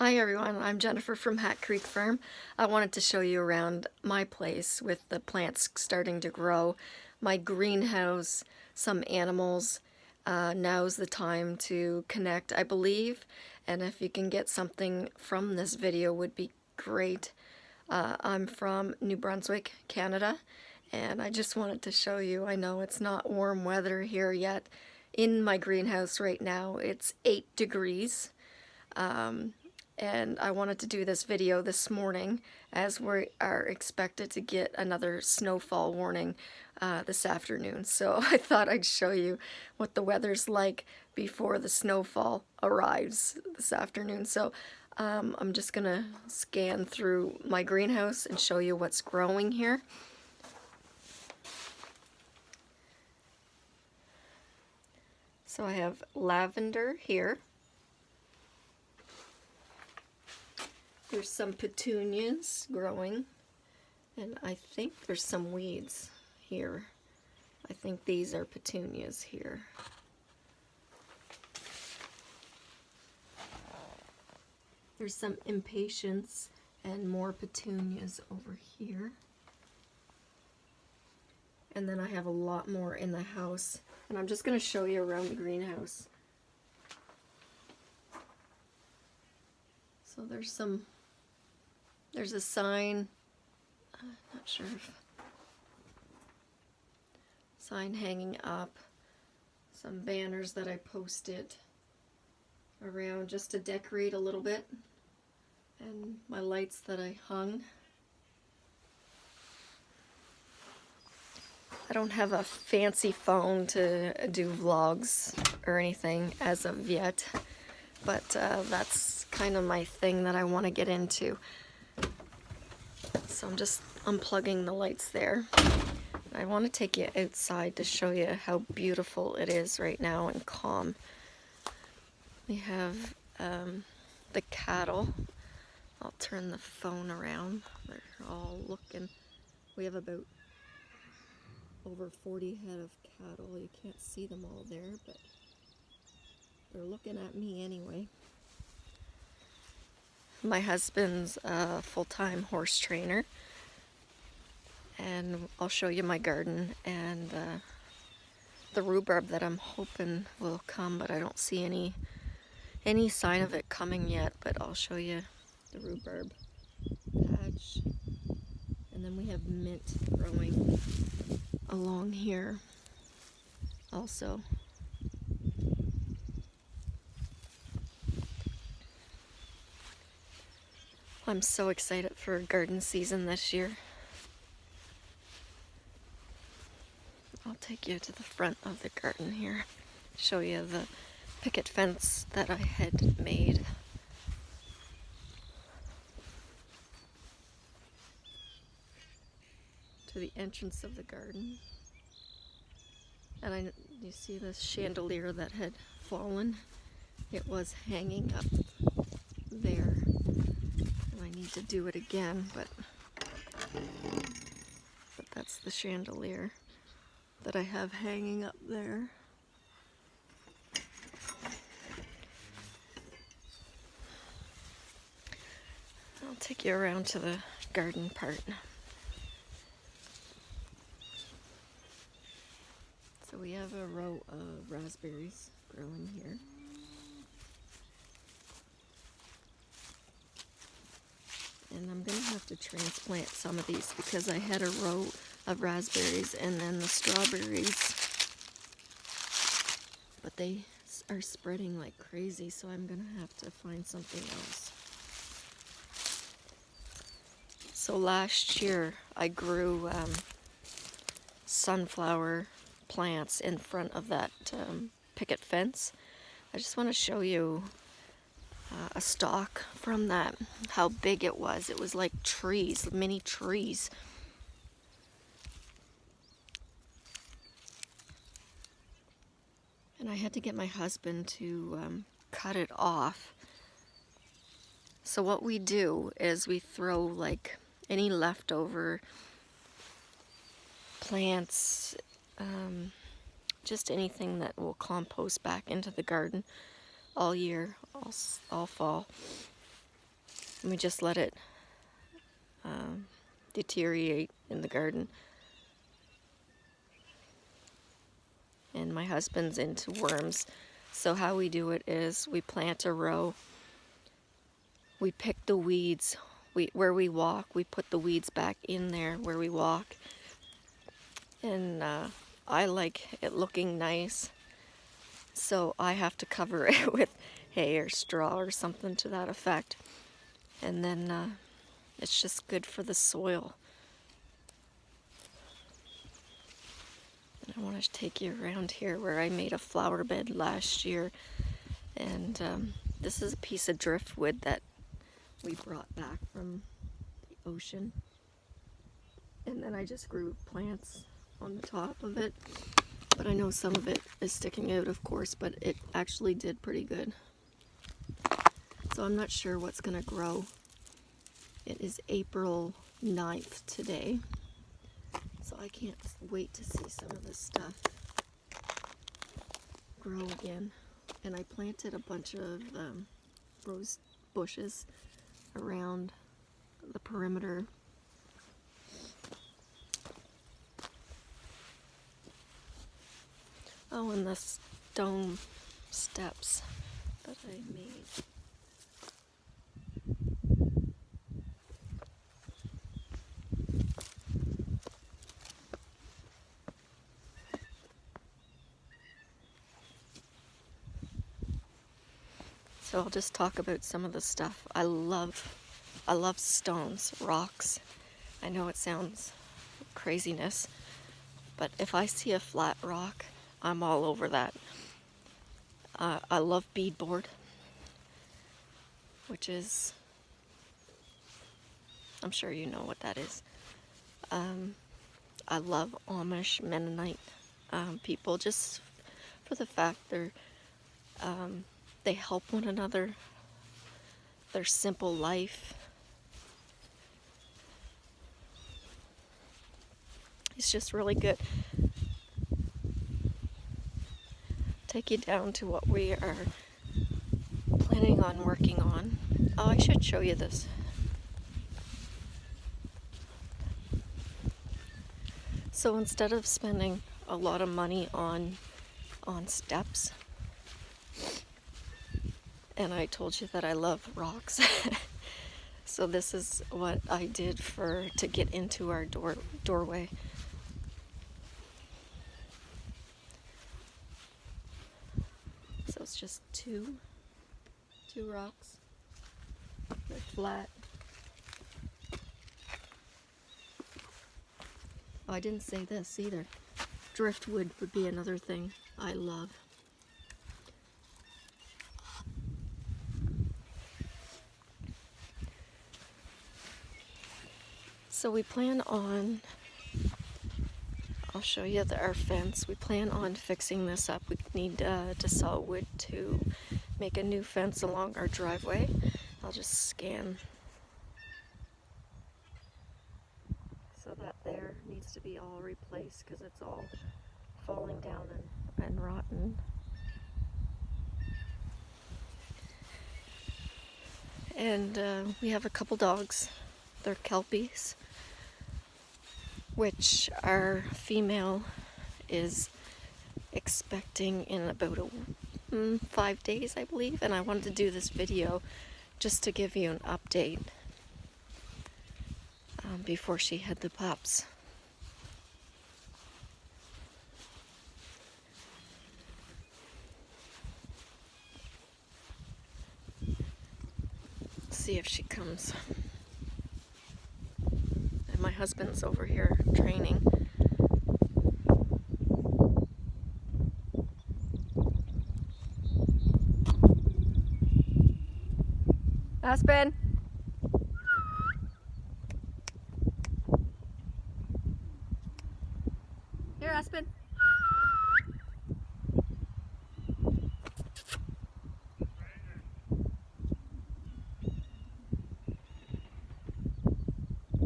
Hi everyone, I'm Jennifer from Hat Creek Farm. I wanted to show you around my place with the plants starting to grow, my greenhouse, some animals. Now's the time to connect, I believe, and if you can get something from this video would be great. I'm from New Brunswick, Canada, and I just wanted to show you. I know it's not warm weather here yet. In my greenhouse right now it's 8 degrees. And I wanted to do this video this morning as we are expected to get another snowfall warning this afternoon. So I thought I'd show you what the weather's like before the snowfall arrives this afternoon. So I'm just gonna scan through my greenhouse and show you what's growing here. So I have lavender here. There's some petunias growing, and I think there's some weeds here. I think these are petunias here. There's some impatiens and more petunias over here. And then I have a lot more in the house, and I'm just going to show you around the greenhouse. So there's a sign, I'm not sure if, sign hanging up, some banners that I posted around just to decorate a little bit, and my lights that I hung. I don't have a fancy phone to do vlogs or anything as of yet, but that's kind of my thing that I want to get into. So I'm just unplugging the lights there. I want to take you outside to show you how beautiful it is right now and calm. We have the cattle. I'll turn the phone around. They're all looking. We have about over 40 head of cattle. You can't see them all there, but they're looking at me anyway. My husband's a full-time horse trainer, and I'll show you my garden and the rhubarb that I'm hoping will come, but I don't see any sign of it coming yet. But I'll show you the rhubarb patch, and then we have mint growing along here also. I'm so excited for garden season this year. I'll take you to the front of the garden here, show you the picket fence that I had made. To the entrance of the garden. And you see this chandelier that had fallen? It was hanging up there. I need to do it again, but that's the chandelier that I have hanging up there. I'll take you around to the garden part. So we have a row of raspberries growing here. And I'm going to have to transplant some of these because I had a row of raspberries and then the strawberries, but they are spreading like crazy, so I'm going to have to find something else. So last year I grew sunflower plants in front of that picket fence. I just want to show you a stalk from that, how big it was. It was like trees, mini trees. And I had to get my husband to cut it off. So what we do is we throw like any leftover plants, just anything that will compost back into the garden all year, all fall. and we just let it deteriorate in the garden. And my husband's into worms, so how we do it is we plant a row, we pick the weeds, where we walk, we put the weeds back in there where we walk, and I like it looking nice, so I have to cover it with hay or straw or something to that effect, and then it's just good for the soil. And I want to take you around here where I made a flower bed last year, and this is a piece of driftwood that we brought back from the ocean, and then I just grew plants on the top of it, but I know some of it is sticking out, of course, but it actually did pretty good. So I'm not sure what's gonna grow. It is April 9th today, so I can't wait to see some of this stuff grow again. And I planted a bunch of rose bushes around the perimeter. Oh, and the stone steps that I made. So I'll just talk about some of the stuff. I love stones, rocks. I know it sounds craziness, but if I see a flat rock, I'm all over that. I love beadboard, which is, I'm sure you know what that is. I love Amish Mennonite people, just for the fact they help one another, their simple life. It's just really good. Take you down to what we are planning on working on. Oh, I should show you this. So instead of spending a lot of money on steps, and I told you that I love rocks, so this is what I did to get into our doorway. So it's just two rocks. They're flat. Oh, I didn't say this either. Driftwood would be another thing I love. So we plan on, I'll show you our fence. We plan on fixing this up. We need to saw wood to make a new fence along our driveway. I'll just scan. So that there needs to be all replaced because it's all falling down and rotten. And we have a couple dogs. They're Kelpies, which our female is expecting in about 5 days, I believe. And I wanted to do this video just to give you an update before she had the pups. See if she comes. And my husband's over here training. Aspen! Here, Aspen!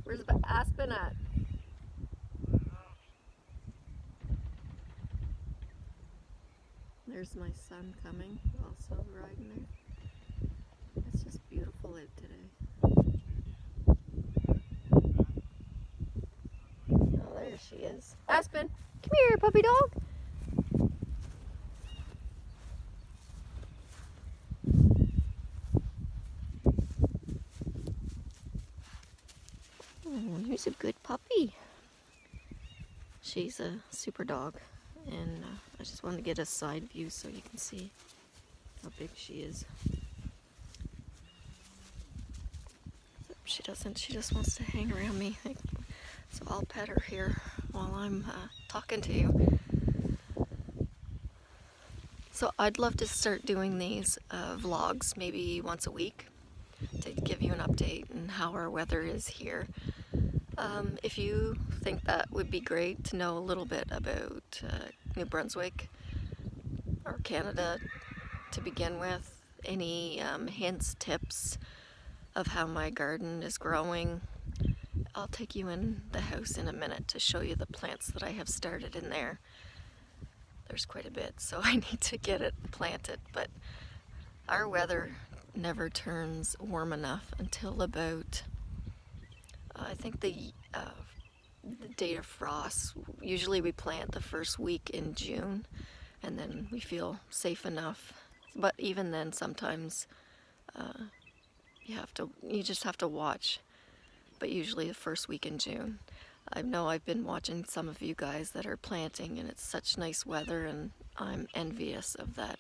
Where's Aspen at? There's my son coming, also riding there. It's just beautiful out today. is. Aspen, come here, puppy dog. Oh, here's a good puppy. She's a super dog, and I just wanted to get a side view so you can see how big she is. She doesn't, she just wants to hang around me. So I'll pet her here while I'm talking to you. So I'd love to start doing these vlogs maybe once a week to give you an update on how our weather is here. If you think that would be great to know a little bit about New Brunswick or Canada to begin with, any hints, tips of how my garden is growing, I'll take you in the house in a minute to show you the plants that I have started in there. There's quite a bit, so I need to get it planted, but our weather never turns warm enough until about, I think the date of frost. Usually we plant the first week in June, and then we feel safe enough. But even then, sometimes you just have to watch. But usually the first week in June. I know I've been watching some of you guys that are planting, and it's such nice weather, and I'm envious of that.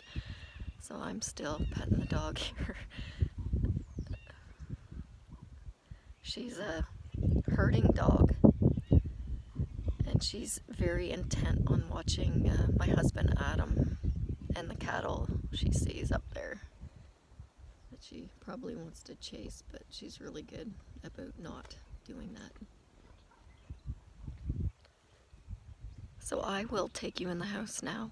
So I'm still petting the dog here. She's a herding dog, and she's very intent on watching my husband Adam and the cattle she sees up there that she probably wants to chase, but she's really good about not doing that. So I will take you in the house now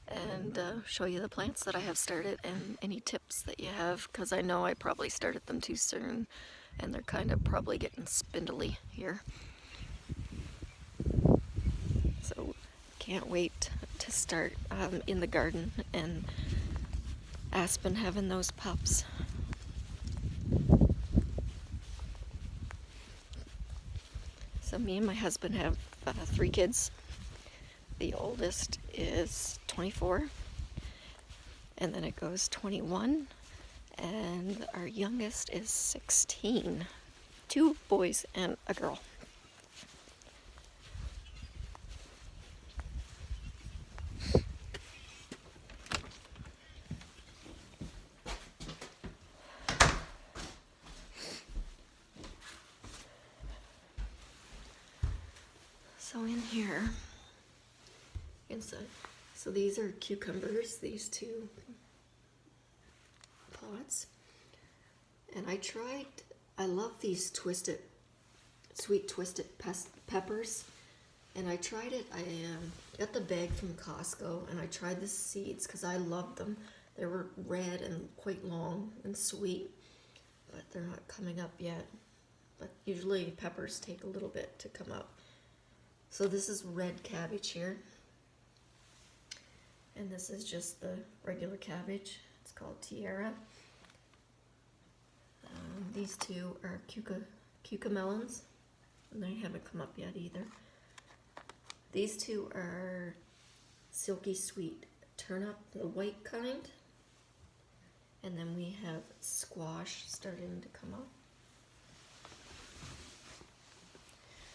and show you the plants that I have started and any tips that you have, because I know I probably started them too soon and they're kind of probably getting spindly here. So can't wait to start in the garden and Aspen having those pups. So me and my husband have 3 kids. The oldest is 24, and then it goes 21, and our youngest is 16. 2 boys and a girl. So in here, inside, so these are cucumbers, these 2 pots. And I love these sweet twisted peppers. And I tried it, I got the bag from Costco, and I tried the seeds because I loved them. They were red and quite long and sweet, but they're not coming up yet. But usually peppers take a little bit to come up. So this is red cabbage here. And this is just the regular cabbage. It's called Tierra. These 2 are cucamelons, and they haven't come up yet either. These 2 are silky sweet turnip, the white kind. And then we have squash starting to come up.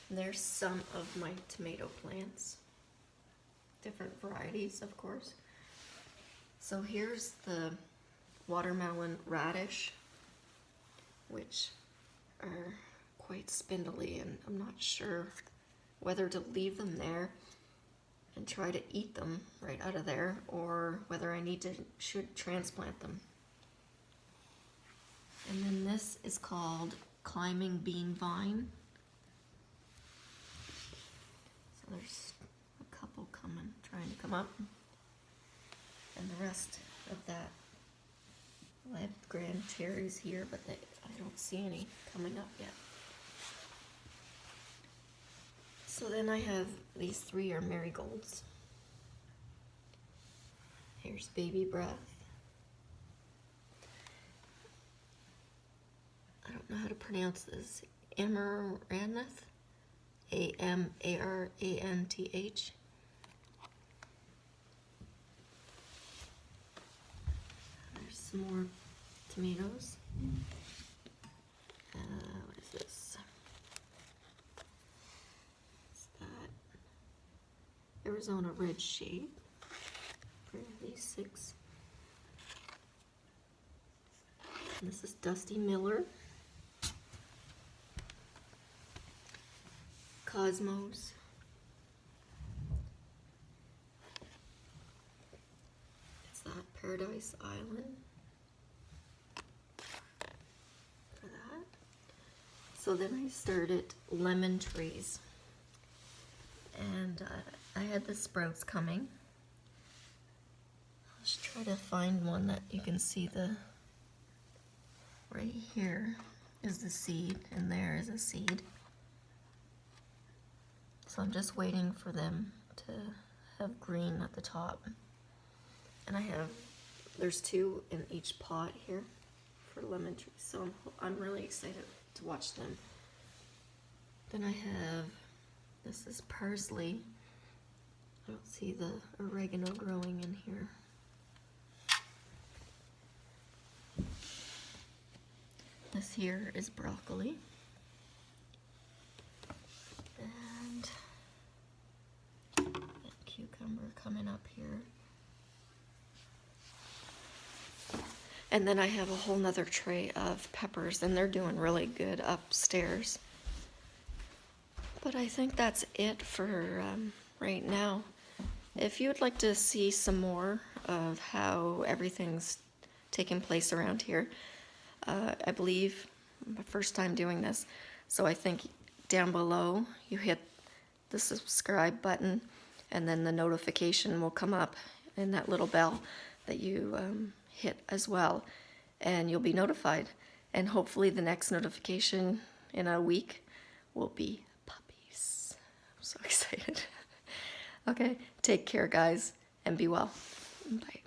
And there's some of my tomato plants. Different varieties, of course. So here's the watermelon radish, which are quite spindly, and I'm not sure whether to leave them there and try to eat them right out of there, or whether I should transplant them. And then this is called climbing bean vine. So there's a couple trying to come up, and the rest of that, well, I have grand cherries here, but I don't see any coming up yet. So then I have these 3 are marigolds. Here's baby breath. I don't know how to pronounce this. Amaranth. Amaranth. There's some more tomatoes. What is this? What's that? Arizona Red Shade for these 6. And this is Dusty Miller. Cosmos. It's that Paradise Island. For that. So then I started lemon trees. And I had the sprouts coming. I'll just try to find one that you can see right here is the seed, and there is a seed. So I'm just waiting for them to have green at the top. And there's 2 in each pot here for lemon trees. So I'm really excited to watch them. Then I have, this is parsley. I don't see the oregano growing in here. This here is broccoli. And cucumber coming up here. And then I have a whole nother tray of peppers, and they're doing really good upstairs. But I think that's it for right now. If you would like to see some more of how everything's taking place around here, I believe my first time doing this, so I think down below you hit the subscribe button, and then the notification will come up in that little bell that you hit as well, and you'll be notified. And hopefully the next notification in a week will be puppies. I'm so excited. Okay, take care guys, and be well. Bye.